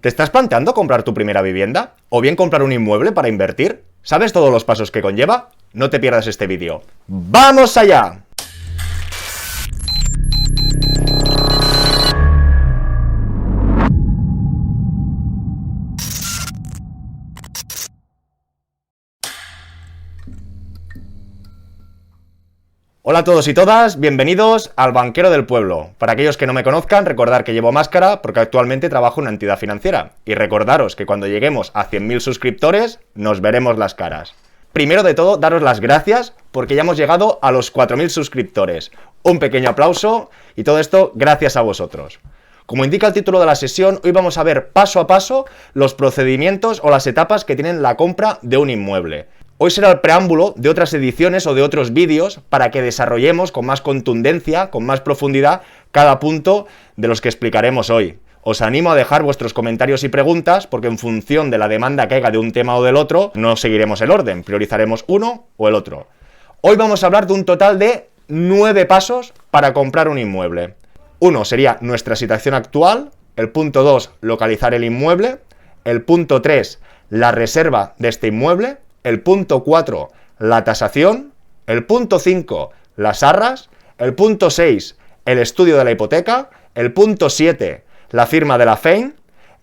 ¿Te estás planteando comprar tu primera vivienda? ¿O bien comprar un inmueble para invertir? ¿Sabes todos los pasos que conlleva? No te pierdas este vídeo. ¡Vamos allá! Hola a todos y todas, bienvenidos al Banquero del Pueblo. Para aquellos que no me conozcan, recordar que llevo máscara porque actualmente trabajo en una entidad financiera. Y recordaros que cuando lleguemos a 100.000 suscriptores, nos veremos las caras. Primero de todo, daros las gracias porque ya hemos llegado a los 4.000 suscriptores. Un pequeño aplauso y todo esto gracias a vosotros. Como indica el título de la sesión, hoy vamos a ver paso a paso los procedimientos o las etapas que tienen la compra de un inmueble. Hoy será el preámbulo de otras ediciones o de otros vídeos para que desarrollemos con más contundencia, con más profundidad, cada punto de los que explicaremos hoy. Os animo a dejar vuestros comentarios y preguntas porque en función de la demanda que haya de un tema o del otro, no seguiremos el orden, priorizaremos uno o el otro. Hoy vamos a hablar de un total de 9 pasos para comprar un inmueble. 1 sería nuestra situación actual, el punto 2, localizar el inmueble, el punto 3, la reserva de este inmueble, el punto 4, la tasación, el punto 5, las arras, el punto 6, el estudio de la hipoteca, el punto 7, la firma de la FEIN,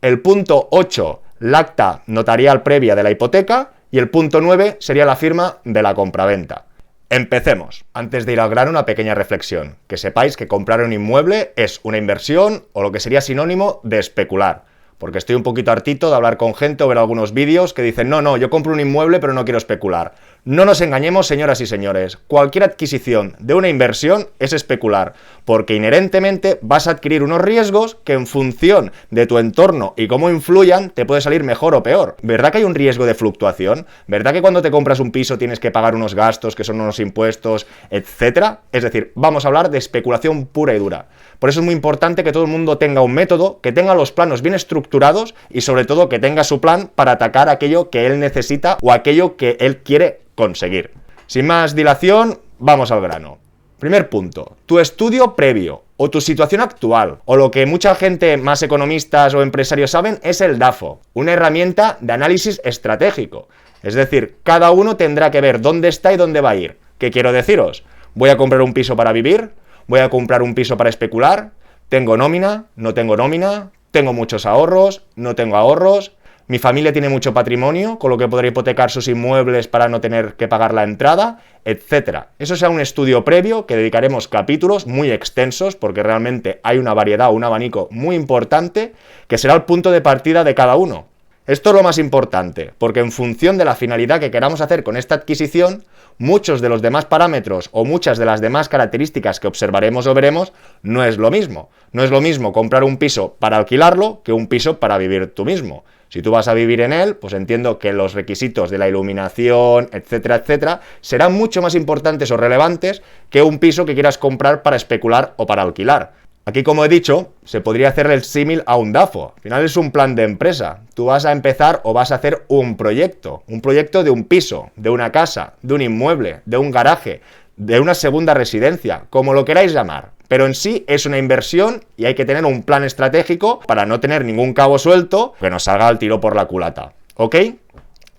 el punto 8, la acta notarial previa de la hipoteca y el punto 9 sería la firma de la compraventa. Empecemos. Antes de ir al grano, una pequeña reflexión. Que sepáis que comprar un inmueble es una inversión o lo que sería sinónimo de especular. Porque estoy un poquito hartito de hablar con gente o ver algunos vídeos que dicen no, yo compro un inmueble pero no quiero especular. No nos engañemos, señoras y señores. Cualquier adquisición de una inversión es especular, porque inherentemente vas a adquirir unos riesgos que en función de tu entorno y cómo influyan te puede salir mejor o peor. ¿Verdad que hay un riesgo de fluctuación? ¿Verdad que cuando te compras un piso tienes que pagar unos gastos que son unos impuestos, etcétera? Es decir, vamos a hablar de especulación pura y dura. Por eso es muy importante que todo el mundo tenga un método, que tenga los planos bien estructurados y sobre todo que tenga su plan para atacar aquello que él necesita o aquello que él quiere conseguir. Sin más dilación, vamos al grano. Primer punto, tu estudio previo o tu situación actual o lo que mucha gente, más economistas o empresarios saben es el DAFO, una herramienta de análisis estratégico. Es decir, cada uno tendrá que ver dónde está y dónde va a ir. ¿Qué quiero deciros? ¿Voy a comprar un piso para vivir? ¿Voy a comprar un piso para especular? ¿Tengo nómina? ¿No tengo nómina? ¿Tengo muchos ahorros? ¿No tengo ahorros? ¿Mi familia tiene mucho patrimonio, con lo que podré hipotecar sus inmuebles para no tener que pagar la entrada? Etcétera. Eso será un estudio previo que dedicaremos capítulos muy extensos porque realmente hay una variedad, un abanico muy importante que será el punto de partida de cada uno. Esto es lo más importante, porque en función de la finalidad que queramos hacer con esta adquisición, muchos de los demás parámetros o muchas de las demás características que observaremos o veremos no es lo mismo. No es lo mismo comprar un piso para alquilarlo que un piso para vivir tú mismo. Si tú vas a vivir en él, pues entiendo que los requisitos de la iluminación, etcétera, etcétera, serán mucho más importantes o relevantes que un piso que quieras comprar para especular o para alquilar. Aquí, como he dicho, se podría hacer el símil a un DAFO. Al final es un plan de empresa. Tú vas a empezar o vas a hacer un proyecto de un piso, de una casa, de un inmueble, de un garaje, de una segunda residencia, como lo queráis llamar. Pero en sí es una inversión y hay que tener un plan estratégico para no tener ningún cabo suelto que nos salga al tiro por la culata. ¿Ok?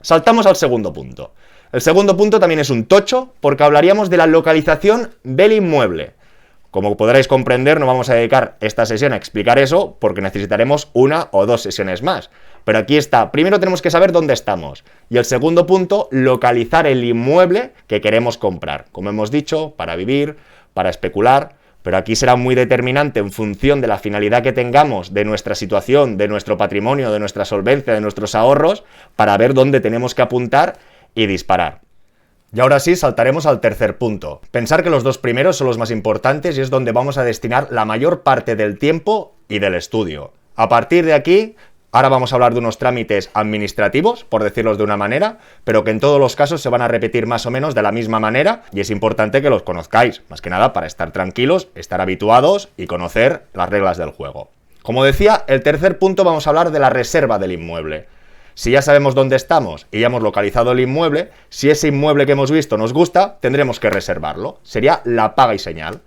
Saltamos al segundo punto. El segundo punto también es un tocho porque hablaríamos de la localización del inmueble. Como podréis comprender, no vamos a dedicar esta sesión a explicar eso porque necesitaremos una o dos sesiones más. Pero aquí está, primero tenemos que saber dónde estamos. Y el segundo punto, localizar el inmueble que queremos comprar. Como hemos dicho, para vivir, para especular, pero aquí será muy determinante en función de la finalidad que tengamos, de nuestra situación, de nuestro patrimonio, de nuestra solvencia, de nuestros ahorros, para ver dónde tenemos que apuntar y disparar. Y ahora sí, saltaremos al tercer punto. Pensar que los dos primeros son los más importantes y es donde vamos a destinar la mayor parte del tiempo y del estudio. A partir de aquí, ahora vamos a hablar de unos trámites administrativos, por decirlos de una manera, pero que en todos los casos se van a repetir más o menos de la misma manera y es importante que los conozcáis, más que nada para estar tranquilos, estar habituados y conocer las reglas del juego. Como decía, el tercer punto vamos a hablar de la reserva del inmueble. Si ya sabemos dónde estamos y ya hemos localizado el inmueble, si ese inmueble que hemos visto nos gusta, tendremos que reservarlo. Sería la paga y señal.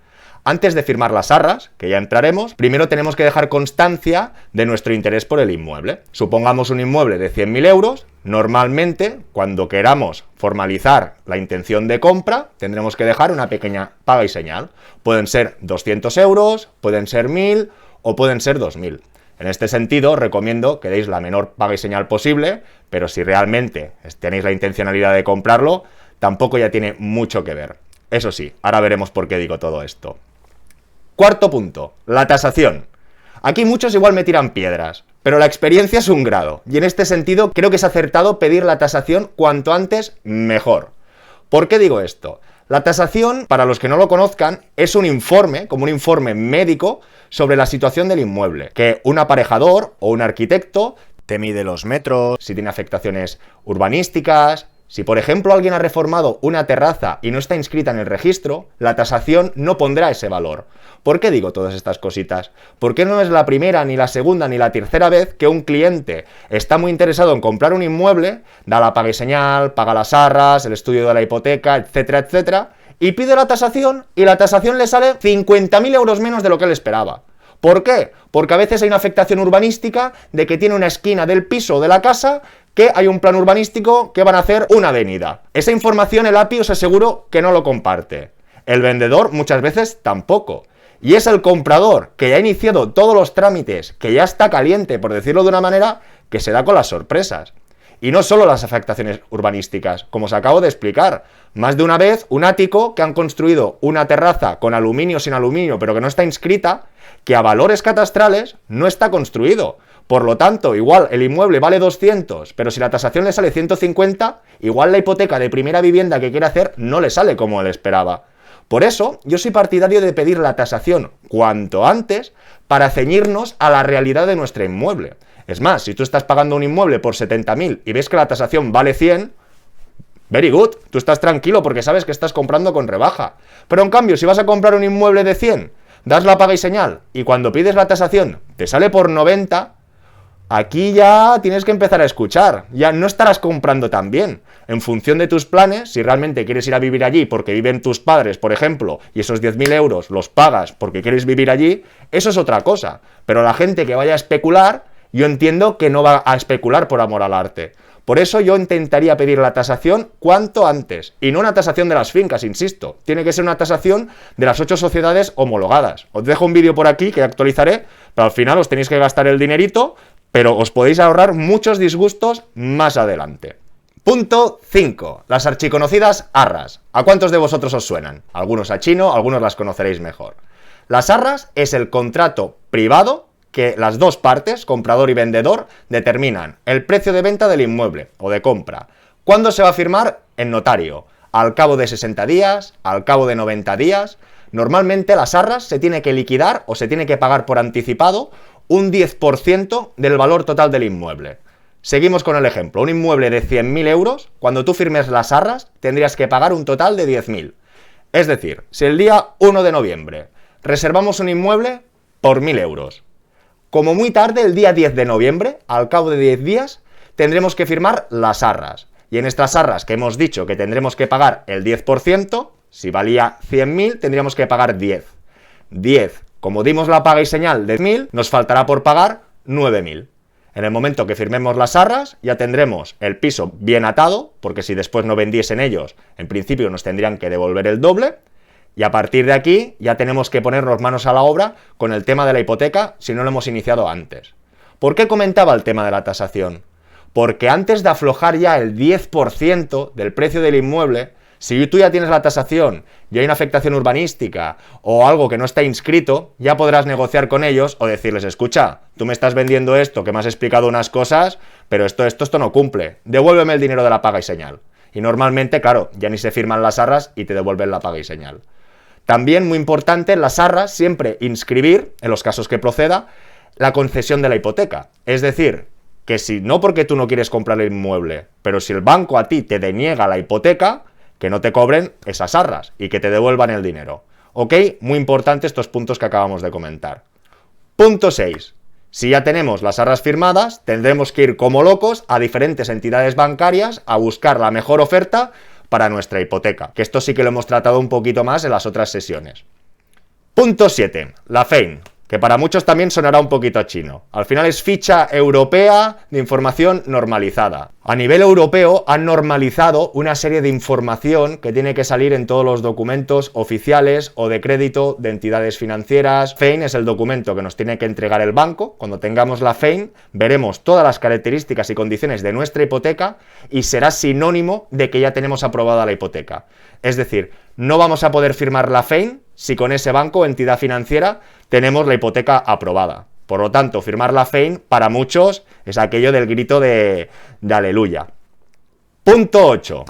Antes de firmar las arras, que ya entraremos, primero tenemos que dejar constancia de nuestro interés por el inmueble. Supongamos un inmueble de 100.000 euros, normalmente, cuando queramos formalizar la intención de compra, tendremos que dejar una pequeña paga y señal. Pueden ser 200 euros, pueden ser 1.000 o pueden ser 2.000. En este sentido, recomiendo que deis la menor paga y señal posible, pero si realmente tenéis la intencionalidad de comprarlo, tampoco ya tiene mucho que ver. Eso sí, ahora veremos por qué digo todo esto. Cuarto punto, la tasación. Aquí muchos igual me tiran piedras, pero la experiencia es un grado, y en este sentido creo que es acertado pedir la tasación cuanto antes mejor. ¿Por qué digo esto? La tasación, para los que no lo conozcan, es un informe, como un informe médico, sobre la situación del inmueble, que un aparejador o un arquitecto te mide los metros, si tiene afectaciones urbanísticas. Si, por ejemplo, alguien ha reformado una terraza y no está inscrita en el registro, la tasación no pondrá ese valor. ¿Por qué digo todas estas cositas? Porque no es la primera, ni la segunda, ni la tercera vez que un cliente está muy interesado en comprar un inmueble, da la paga y señal, paga las arras, el estudio de la hipoteca, etcétera, etcétera, y pide la tasación, y la tasación le sale 50.000 euros menos de lo que él esperaba. ¿Por qué? Porque a veces hay una afectación urbanística de que tiene una esquina del piso o de la casa que hay un plan urbanístico que van a hacer una avenida. Esa información el API os aseguro que no lo comparte. El vendedor muchas veces tampoco. Y es el comprador que ya ha iniciado todos los trámites, que ya está caliente, por decirlo de una manera, que se da con las sorpresas. Y no solo las afectaciones urbanísticas, como os acabo de explicar. Más de una vez, un ático que han construido una terraza con aluminio, sin aluminio, pero que no está inscrita, que a valores catastrales no está construido. Por lo tanto, igual el inmueble vale 200, pero si la tasación le sale 150, igual la hipoteca de primera vivienda que quiere hacer no le sale como él esperaba. Por eso, yo soy partidario de pedir la tasación cuanto antes para ceñirnos a la realidad de nuestro inmueble. Es más, si tú estás pagando un inmueble por 70.000 y ves que la tasación vale 100, very good, tú estás tranquilo porque sabes que estás comprando con rebaja. Pero en cambio, si vas a comprar un inmueble de 100, das la paga y señal y cuando pides la tasación te sale por 90, aquí ya tienes que empezar a escuchar, ya no estarás comprando tan bien. En función de tus planes, si realmente quieres ir a vivir allí porque viven tus padres, por ejemplo, y esos 10.000 euros los pagas porque quieres vivir allí, eso es otra cosa. Pero la gente que vaya a especular, yo entiendo que no va a especular por amor al arte. Por eso yo intentaría pedir la tasación cuanto antes, y no una tasación de las fincas, insisto. Tiene que ser una tasación de las 8 sociedades homologadas. Os dejo un vídeo por aquí que actualizaré, pero al final os tenéis que gastar el dinerito, pero os podéis ahorrar muchos disgustos más adelante. Punto 5. Las archiconocidas arras. ¿A cuántos de vosotros os suenan? Algunos a chino, algunos las conoceréis mejor. Las arras es el contrato privado que las dos partes, comprador y vendedor, determinan el precio de venta del inmueble o de compra. ¿Cuándo se va a firmar? En notario. Al cabo de 60 días, al cabo de 90 días. Normalmente las arras se tiene que liquidar o se tiene que pagar por anticipado un 10% del valor total del inmueble. Seguimos con el ejemplo. Un inmueble de 100.000 euros, cuando tú firmes las arras, tendrías que pagar un total de 10.000. Es decir, si el día 1 de noviembre reservamos un inmueble por 1.000 euros, como muy tarde, el día 10 de noviembre, al cabo de 10 días, tendremos que firmar las arras. Y en estas arras que hemos dicho que tendremos que pagar el 10%, si valía 100.000, tendríamos que pagar 10. 10. Como dimos la paga y señal de 1.000, nos faltará por pagar 9.000. En el momento que firmemos las arras, ya tendremos el piso bien atado, porque si después no vendiesen ellos, en principio nos tendrían que devolver el doble. Y a partir de aquí ya tenemos que ponernos manos a la obra con el tema de la hipoteca si no lo hemos iniciado antes. ¿Por qué comentaba el tema de la tasación? Porque antes de aflojar ya el 10% del precio del inmueble, si tú ya tienes la tasación y hay una afectación urbanística o algo que no está inscrito, ya podrás negociar con ellos o decirles, escucha, tú me estás vendiendo esto, que me has explicado unas cosas, pero esto no cumple, devuélveme el dinero de la paga y señal. Y normalmente, claro, ya ni se firman las arras y te devuelven la paga y señal. También, muy importante, en las arras siempre inscribir, en los casos que proceda, la concesión de la hipoteca. Es decir, que si no porque tú no quieres comprar el inmueble, pero si el banco a ti te deniega la hipoteca, que no te cobren esas arras y que te devuelvan el dinero. ¿Ok? Muy importante estos puntos que acabamos de comentar. Punto 6. Si ya tenemos las arras firmadas, tendremos que ir como locos a diferentes entidades bancarias a buscar la mejor oferta para nuestra hipoteca, que esto sí que lo hemos tratado un poquito más en las otras sesiones. Punto 7. La FEIN, que para muchos también sonará un poquito chino. Al final es ficha europea de información normalizada. A nivel europeo han normalizado una serie de información que tiene que salir en todos los documentos oficiales o de crédito de entidades financieras. FEIN es el documento que nos tiene que entregar el banco. Cuando tengamos la FEIN, veremos todas las características y condiciones de nuestra hipoteca y será sinónimo de que ya tenemos aprobada la hipoteca. Es decir, no vamos a poder firmar la FEIN si con ese banco o entidad financiera tenemos la hipoteca aprobada. Por lo tanto, firmar la FEIN para muchos es aquello del grito de aleluya. Punto 8.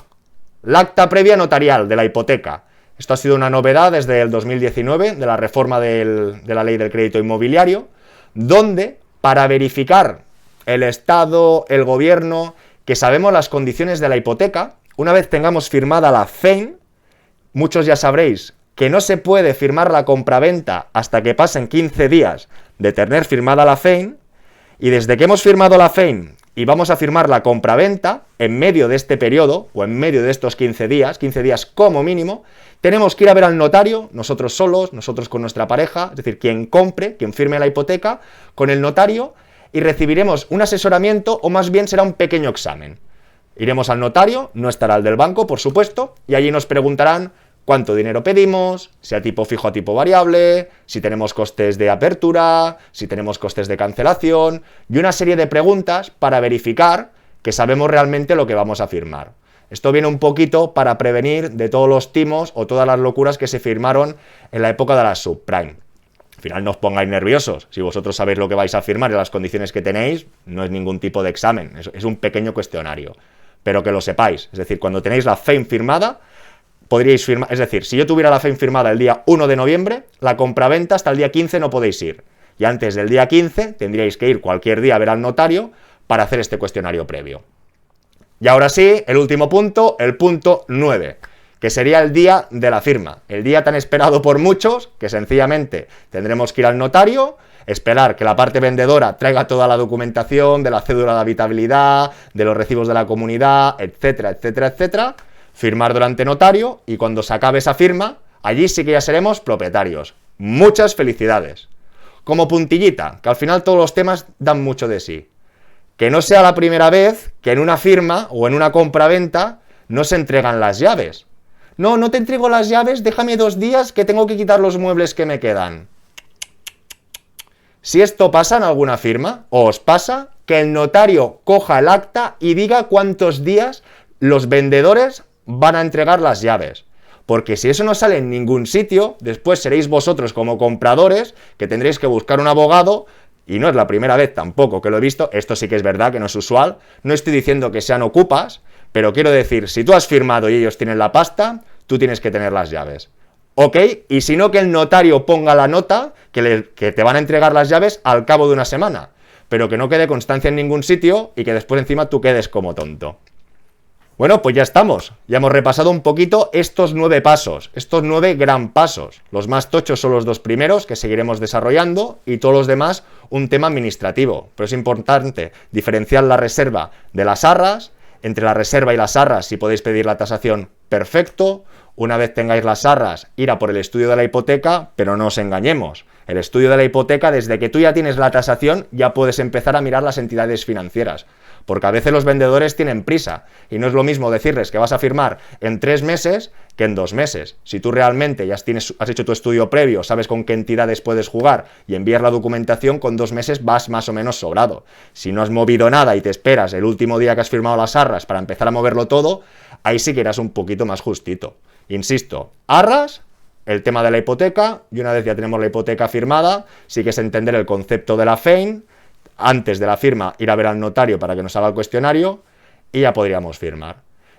La acta previa notarial de la hipoteca. Esto ha sido una novedad desde el 2019 de la reforma de la ley del crédito inmobiliario, donde para verificar el Estado, el gobierno, que sabemos las condiciones de la hipoteca, una vez tengamos firmada la FEIN, muchos ya sabréis que no se puede firmar la compraventa hasta que pasen 15 días de tener firmada la FEIN, y desde que hemos firmado la FEIN y vamos a firmar la compraventa, en medio de este periodo, o en medio de estos 15 días como mínimo, tenemos que ir a ver al notario, nosotros solos, nosotros con nuestra pareja, es decir, quien compre, quien firme la hipoteca, con el notario, y recibiremos un asesoramiento, o más bien será un pequeño examen. Iremos al notario, no estará el del banco, por supuesto, y allí nos preguntarán cuánto dinero pedimos, si a tipo fijo o a tipo variable, si tenemos costes de apertura, si tenemos costes de cancelación, y una serie de preguntas para verificar que sabemos realmente lo que vamos a firmar. Esto viene un poquito para prevenir de todos los timos o todas las locuras que se firmaron en la época de la subprime. Al final no os pongáis nerviosos, si vosotros sabéis lo que vais a firmar y las condiciones que tenéis, no es ningún tipo de examen, es un pequeño cuestionario. Pero que lo sepáis, es decir, cuando tenéis la FEIN firmada, podríais firmar, es decir, si yo tuviera la FEIN firmada el día 1 de noviembre, la compraventa hasta el día 15 no podéis ir. Y antes del día 15 tendríais que ir cualquier día a ver al notario para hacer este cuestionario previo. Y ahora sí, el último punto, el punto 9, que sería el día de la firma. El día tan esperado por muchos, que sencillamente tendremos que ir al notario, esperar que la parte vendedora traiga toda la documentación de la cédula de habitabilidad, de los recibos de la comunidad, etcétera, etcétera, etcétera, firmar delante notario, y cuando se acabe esa firma, allí sí que ya seremos propietarios. Muchas felicidades. Como puntillita, que al final todos los temas dan mucho de sí. Que no sea la primera vez que en una firma o en una compraventa no se entregan las llaves. No, no te entrego las llaves, déjame 2 días que tengo que quitar los muebles que me quedan. Si esto pasa en alguna firma, o os pasa, que el notario coja el acta y diga cuántos días los vendedores van a entregar las llaves. Porque si eso no sale en ningún sitio, después seréis vosotros como compradores que tendréis que buscar un abogado, y no es la primera vez tampoco que lo he visto, esto sí que es verdad que no es usual, no estoy diciendo que sean ocupas, pero quiero decir, si tú has firmado y ellos tienen la pasta, tú tienes que tener las llaves. ¿Ok? Y si no, que el notario ponga la nota que te van a entregar las llaves al cabo de una semana, pero que no quede constancia en ningún sitio y que después encima tú quedes como tonto. Bueno, pues ya estamos. Ya hemos repasado un poquito estos 9 pasos, estos 9 gran pasos. Los más tochos son los 2 primeros que seguiremos desarrollando y todos los demás un tema administrativo. Pero es importante diferenciar la reserva de las arras. Entre la reserva y las arras, si podéis pedir la tasación, perfecto. Una vez tengáis las arras, ir a por el estudio de la hipoteca, pero no os engañemos. El estudio de la hipoteca, desde que tú ya tienes la tasación, ya puedes empezar a mirar las entidades financieras. Porque a veces los vendedores tienen prisa y no es lo mismo decirles que vas a firmar en 3 meses que en 2 meses. Si tú realmente ya has hecho tu estudio previo, sabes con qué entidades puedes jugar y envías la documentación, con 2 meses vas más o menos sobrado. Si no has movido nada y te esperas el último día que has firmado las arras para empezar a moverlo todo, ahí sí que irás un poquito más justito. Insisto, arras, el tema de la hipoteca, y una vez ya tenemos la hipoteca firmada, sí que es entender el concepto de la FEIN. Antes de la firma, ir a ver al notario para que nos haga el cuestionario y ya podríamos firmar.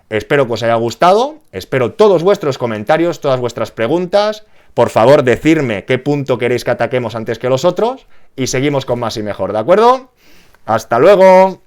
Espero que os haya gustado, espero todos vuestros comentarios, todas vuestras preguntas. Por favor, decidme qué punto queréis que ataquemos antes que los otros y seguimos con más y mejor, ¿de acuerdo? ¡Hasta luego!